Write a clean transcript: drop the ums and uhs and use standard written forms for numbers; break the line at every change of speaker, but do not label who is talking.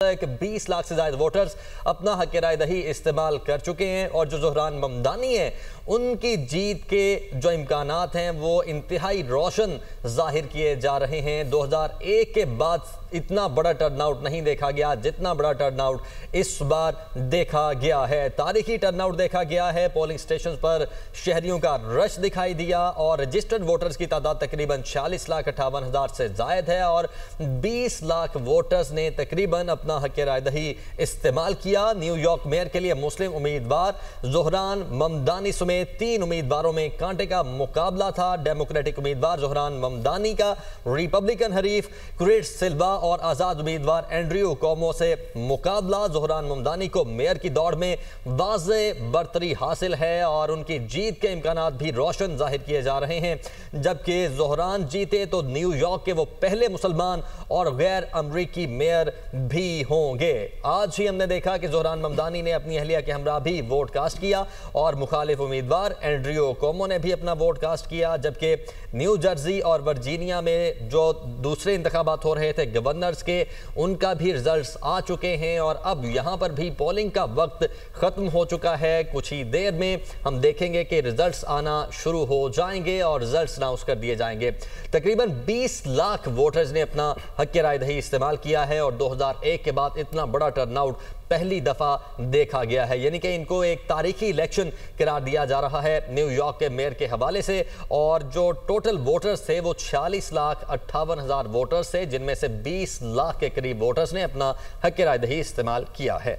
کہ 20 لاکھ سے زائد ووٹرز اپنا حق رائے دہی استعمال کر چکے ہیں اور جو زہران ممدانی ہیں ان کی جیت کے جو امکانات ہیں وہ انتہائی روشن ظاہر کیے جا رہے ہیں۔ 2001 کے بعد اتنا بڑا ٹرن آؤٹ نہیں دیکھا گیا جتنا بڑا ٹرن آؤٹ اس بار دیکھا گیا ہے۔ تاریخی ٹرن آؤٹ دیکھا گیا ہے، پولنگ سٹیشنز پر شہریوں کا رش دکھائی دیا اور رجسٹرڈ ووٹرز کی تعداد تقریباً 46,58,000 سے زائد ہے اور 20 لاکھ ووٹرز نے تقریباً اپنا حق رائے دہی استعمال کیا۔ نیو یارک میئر کے لیے مسلم امیدوار زہران ممدانی سمیت 3 امیدواروں میں کانٹے کا مقابلہ تھا۔ ڈیموکریٹک امیدوار زہران ممدانی کا ریپبلکن حریف کریٹ سلوا اور آزاد امیدوار اینڈریو کومو سے مقابلہ۔ زہران ممدانی کو میئر کی دوڑ میں واضح برتری حاصل ہے اور ان کی جیت کے امکانات بھی روشن ظاہر کیے جا رہے ہیں۔ جبکہ زہران جیتے تو نیو یارک کے وہ پہلے مسلمان اور غیر امریکی میئر بھی ہوں گے۔ آج ہی ہم نے دیکھا کہ زہران ممدانی نے اپنی اہلیہ کے ہمراہ بھی ووٹ کاسٹ کیا اور مخالف امیدوار اینڈریو کومو نے بھی اپنا ووٹ کاسٹ کیا، جبکہ نیو جرسی اور ورجینیا میں جو دوسرے انتخابات ہو رہے تھے گورنرز کے، ان کا بھی رزلٹس آ چکے ہیں اور اب یہاں پر بھی پولنگ کا وقت ختم ہو چکا ہے۔ کچھ ہی دیر میں ہم دیکھیں گے کہ رزلٹس آنا شروع ہو جائیں گے اور رزلٹس اناؤنس کر دیے جائیں گے۔ تقریباً 20 لاکھ ووٹرز نے اپنا حق رائے دہی استعمال کیا ہے اور 2001 کے بعد اتنا بڑا ٹرن آؤٹ پہلی دفعہ دیکھا گیا ہے، یعنی کہ ان کو ایک تاریخی الیکشن قرار دیا جا رہا ہے نیو یارک کے میئر کے حوالے سے۔ اور جو ٹوٹل ووٹرز تھے وہ 46,58,000 ووٹرز تھے، جن میں سے 20 لاکھ کے قریب ووٹرز نے اپنا حق رائے دہی استعمال کیا ہے۔